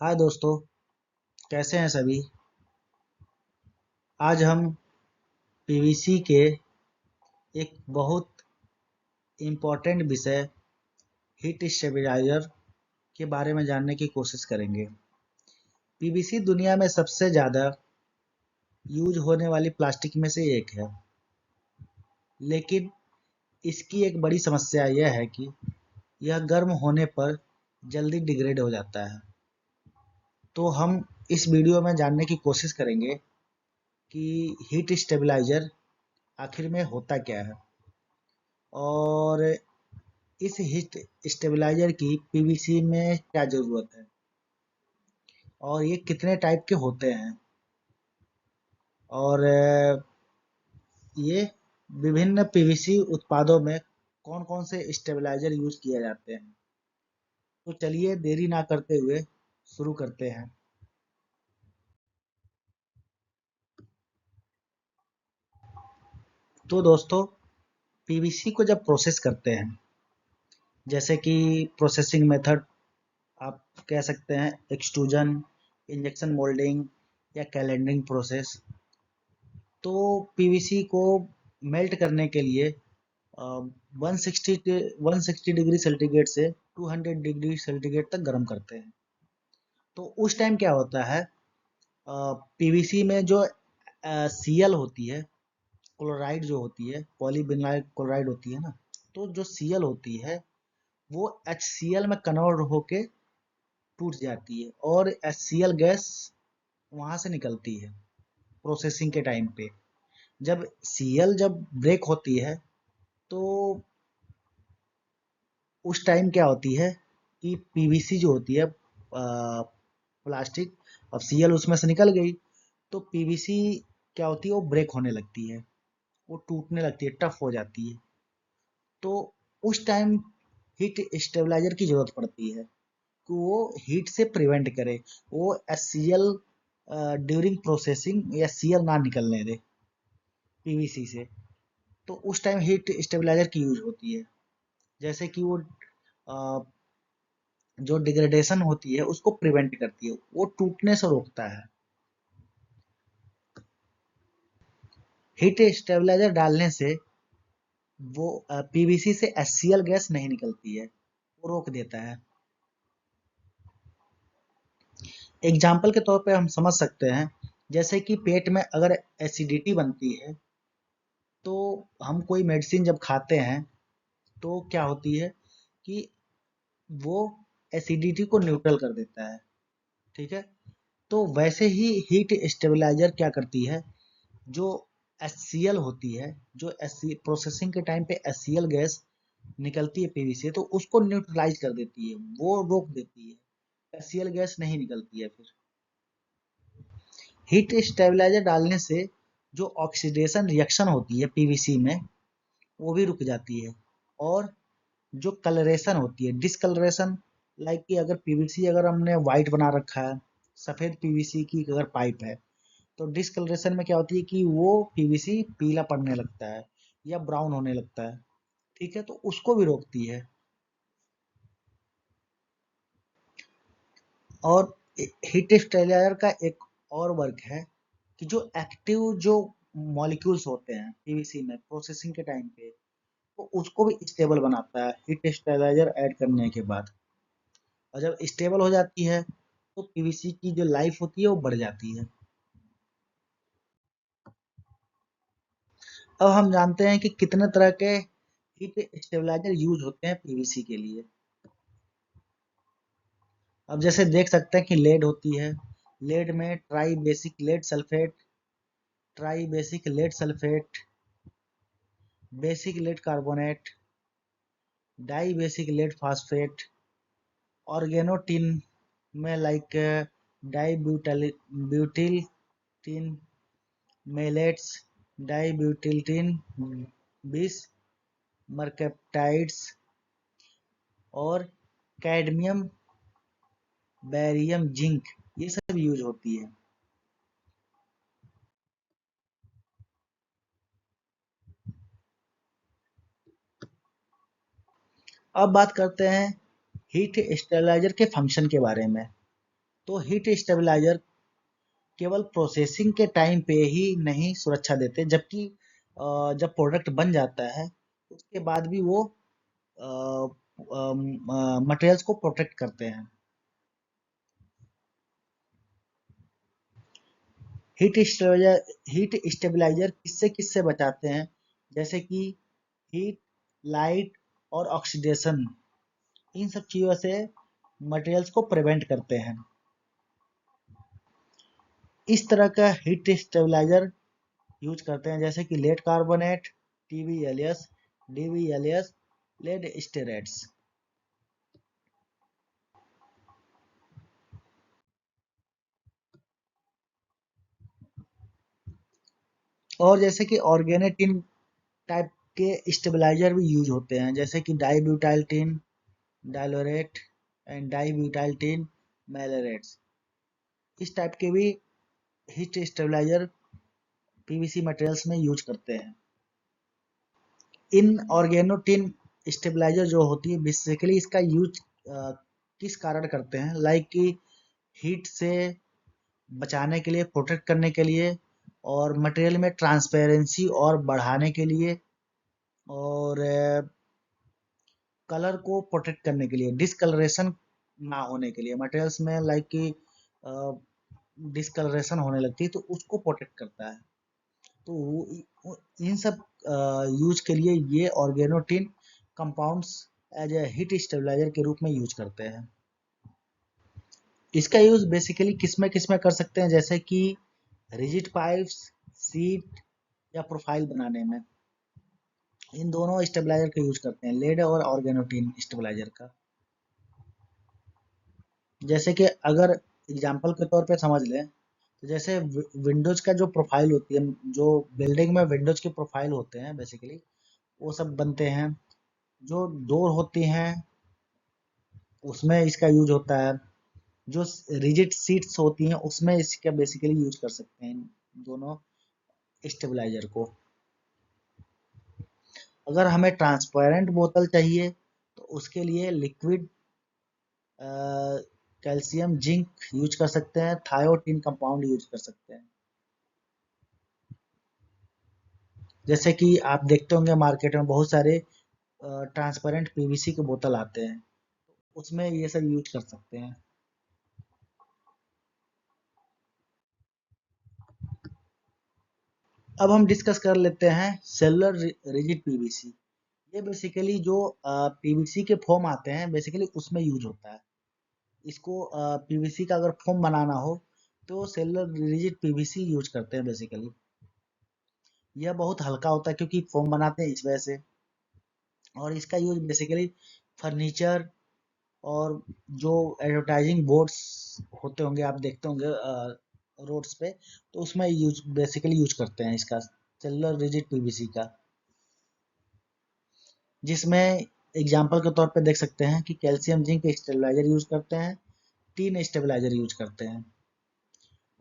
हाय दोस्तों, कैसे हैं सभी। आज हम पीवीसी के एक बहुत इम्पोर्टेंट विषय हीट स्टेबलाइजर के बारे में जानने की कोशिश करेंगे। पीवीसी दुनिया में सबसे ज़्यादा यूज होने वाली प्लास्टिक में से एक है, लेकिन इसकी एक बड़ी समस्या यह है कि यह गर्म होने पर जल्दी डिग्रेड हो जाता है। तो हम इस वीडियो में जानने की कोशिश करेंगे कि हीट स्टेबलाइजर आखिर में होता क्या है और इस हीट स्टेबलाइजर की पीवीसी में क्या ज़रूरत है और ये कितने टाइप के होते हैं और ये विभिन्न पीवीसी उत्पादों में कौन कौन से स्टेबलाइजर यूज किए जाते हैं। तो चलिए देरी ना करते हुए शुरू करते हैं। तो दोस्तों, पीवीसी को जब प्रोसेस करते हैं, जैसे कि प्रोसेसिंग मेथड आप कह सकते हैं एक्सट्रूजन, इंजेक्शन मोल्डिंग या कैलेंडरिंग प्रोसेस, तो पीवीसी को मेल्ट करने के लिए 160 डिग्री सेंटीग्रेड से 200 डिग्री सेंटीग्रेड तक गर्म करते हैं। तो उस टाइम क्या होता है, पीवीसी में जो सीएल होती है, क्लोराइड जो होती है, पॉलीविनाइल क्लोराइड होती है ना, तो जो सीएल होती है वो HCl में कन्वर्ट होके टूट जाती है और HCl गैस वहां से निकलती है प्रोसेसिंग के टाइम पे। जब सीएल जब ब्रेक होती है तो उस टाइम क्या होती है कि पीवीसी जो होती है प्लास्टिक, अब सीएल उसमें से निकल गई तो पीवीसी क्या होती है, वो ब्रेक होने लगती है, वो टूटने लगती है, टफ हो जाती है। तो उस टाइम हीट स्टेबलाइजर की जरूरत पड़ती है कि वो हीट से प्रिवेंट करे, वो एचसीएल ड्यूरिंग प्रोसेसिंग या सीएल ना निकलने दे पीवीसी से। तो उस टाइम हीट स्टेबलाइजर की यूज होती है, जैसे कि वो अ, जो डिग्रेडेशन होती है उसको प्रिवेंट करती है, वो टूटने से रोकता है। हीट स्टेबलाइजर डालने से वो पीवीसी से एचसीएल गैस नहीं निकलती है, वो रोक देता है। एग्जाम्पल के तौर पे हम समझ सकते हैं, जैसे कि पेट में अगर एसिडिटी बनती है तो हम कोई मेडिसिन जब खाते हैं तो क्या होती है कि वो एसिडिटी को न्यूट्रल कर देता है। ठीक है, तो वैसे ही हीट स्टेबलाइजर क्या करती है, जो HCl होती है, जो प्रोसेसिंग के टाइम पे HCl गैस निकलती है पीवीसी से, तो उसको न्यूट्रलाइज कर देती है, वो रोक देती है, HCl गैस नहीं निकलती है फिर। हीट स्टेबलाइजर डालने से जो ऑक्सीडेशन रिएक्शन होती है पीवीसी में वो भी रुक जाती है। और जो कलरेशन होती है, डिसकलरेशन, लाइक कि अगर पीवीसी अगर हमने व्हाइट बना रखा है, सफेद पीवीसी की अगर पाइप है, तो डिसकलरेशन में क्या होती है कि वो पीवीसी पीला पड़ने लगता है या ब्राउन होने लगता है। ठीक है, तो उसको भी रोकती है। और हीट स्टेबलाइजर का एक और वर्क है कि जो एक्टिव जो मॉलिक्यूल्स होते हैं पीवीसी में प्रोसेसिंग के टाइम पे, तो उसको भी स्टेबल बनाता है हीट स्टेबलाइजर ऐड करने के बाद। और जब स्टेबल हो जाती है तो पीवीसी की जो लाइफ होती है वो बढ़ जाती है। अब हम जानते हैं कि कितने तरह के हीट स्टेबलाइजर यूज होते हैं पीवीसी के लिए। अब जैसे देख सकते हैं कि लेड होती है, लेड में tribasic lead sulphate, tribasic lead sulphate, basic lead carbonate, dibasic lead phosphate, organotin में like dibutyl butyl tin, maleates, dibutyl tin 20, mercaptides और कैडमियम, बैरियम, जिंक, ये सब use होती है। अब बात करते हैं हीट स्टेबलाइजर के फंक्शन के बारे में। तो हीट स्टेबलाइजर केवल प्रोसेसिंग के टाइम पे ही नहीं सुरक्षा देते, जबकि जब प्रोडक्ट बन जाता है उसके बाद भी वो मटेरियल्स को प्रोटेक्ट करते हैं। हीट स्टेबलाइजर किससे किससे बचाते हैं, जैसे कि हीट, लाइट और ऑक्सीडेशन, इन सब चीज़ों से मटेरियल्स को प्रिवेंट करते हैं। इस तरह का हीट स्टेबलाइजर यूज करते हैं जैसे कि lead carbonate, TbLS, DbLS, lead stearates. और जैसे कि ऑर्गेनिक टिन टाइप के स्टेबलाइजर भी यूज होते हैं, जैसे कि dibutyl tin, dilaurate and dibutyl tin maleates. इस टाइप के भी हीट स्टेबलाइजर PVC मटेरियल्स में यूज करते हैं। इन ऑर्गेनोटिन स्टेबलाइजर जो होती है बेसिकली इसका यूज किस कारण करते हैं, लाइक कि हीट से बचाने के लिए, प्रोटेक्ट करने के लिए, और मटेरियल में ट्रांसपेरेंसी और बढ़ाने के लिए, और कलर को प्रोटेक्ट करने के लिए, डिसकलरेशन ना होने के लिए, मटेरियल्स में लाइक कि डिसकलरेशन होने लगती है तो उसको प्रोटेक्ट करता है। तो इन सब यूज के लिए ये organotin compounds as a heat stabiliser के रूप में यूज करते हैं। इसका यूज बेसिकली किस में कर सकते हैं, जैसे कि रिजिड पाइप्स, सीट या प्रोफाइल बनाने में। इन दोनों स्टेबलाइजर का यूज करते हैं, लेड और ऑर्गेनोटिन स्टेबलाइजर का। जैसे कि अगर एग्जाम्पल के तौर पे समझ लें तो जैसे विंडोज का जो प्रोफाइल होती है, जो बिल्डिंग में विंडोज के प्रोफाइल होते हैं बेसिकली वो सब बनते हैं। जो डोर होती हैं उसमें इसका यूज होता है। जो रिजिड सीट्स होती हैं उसमें इसका बेसिकली यूज कर सकते हैं इन दोनों स्टेबलाइजर को। अगर हमें ट्रांसपेरेंट बोतल चाहिए तो उसके लिए लिक्विड कैल्शियम जिंक यूज कर सकते हैं, थायोटीन कंपाउंड यूज कर सकते हैं। जैसे कि आप देखते होंगे मार्केट में बहुत सारे ट्रांसपेरेंट PVC के बोतल आते हैं, उसमें ये सब यूज कर सकते हैं। अब हम डिस्कस कर लेते हैं सेलुलर रिजिड PVC। ये बेसिकली जो PVC के फोम आते हैं बेसिकली उसमें यूज होता है। इसको PVC का अगर फोम बनाना हो तो सेलुलर रिजिड PVC यूज करते हैं बेसिकली। यह बहुत हल्का होता है क्योंकि फोम बनाते हैं इस वजह से। और इसका यूज बेसिकली फर्नीचर और जो एडवर्टाइजिंग बोर्ड्स होते होंगे, आप देखते होंगे रोड्स पे, तो उसमें यूज बेसिकली यूज करते हैं इसका, सेलुलर रिजिड PVC का। जिसमें एग्जाम्पल के तौर पे देख सकते हैं कि कैल्शियम जिंक स्टेबलाइजर यूज करते हैं, टीन स्टेबलाइजर यूज करते हैं,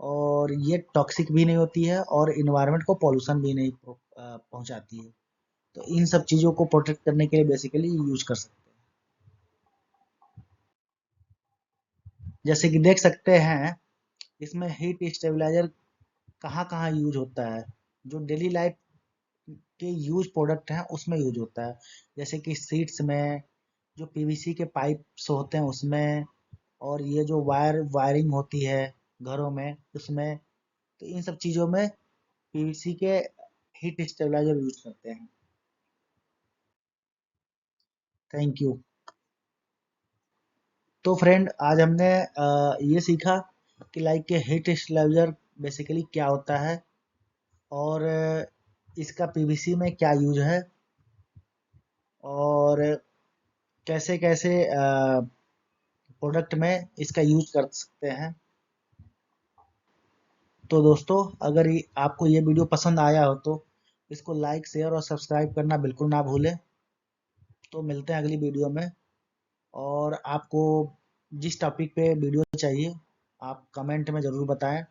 और ये टॉक्सिक भी नहीं होती है और इन्वायरमेंट को पॉल्यूशन भी नहीं पहुंचाती है। तो इन सब चीज़ों को प्रोटेक्ट करने के लिए बेसिकली यूज कर सकते हैं। जैसे कि देख सकते हैं इसमें हीट स्टेबलाइजर कहाँ कहाँ यूज होता है, जो डेली लाइफ के यूज प्रोडक्ट हैं उसमें यूज होता है। जैसे कि सीट्स में, जो PVC के पाइप्स होते हैं उसमें, और ये जो वायरिंग होती है घरों में उसमें। तो इन सब चीज़ों में PVC के हीट स्टेबलाइजर यूज करते हैं। Thank you. तो फ्रेंड आज हमने ये सीखा कि लाइक के हीट स्टेबलाइजर बेसिकली क्या होता है, और इसका PVC में क्या यूज है, और कैसे कैसे प्रोडक्ट में इसका यूज कर सकते हैं। तो दोस्तों अगर आपको ये वीडियो पसंद आया हो तो इसको लाइक, शेयर और सब्सक्राइब करना बिल्कुल ना भूलें। तो मिलते हैं अगली वीडियो में। और आपको जिस टॉपिक पे वीडियो चाहिए आप कमेंट में ज़रूर बताएं।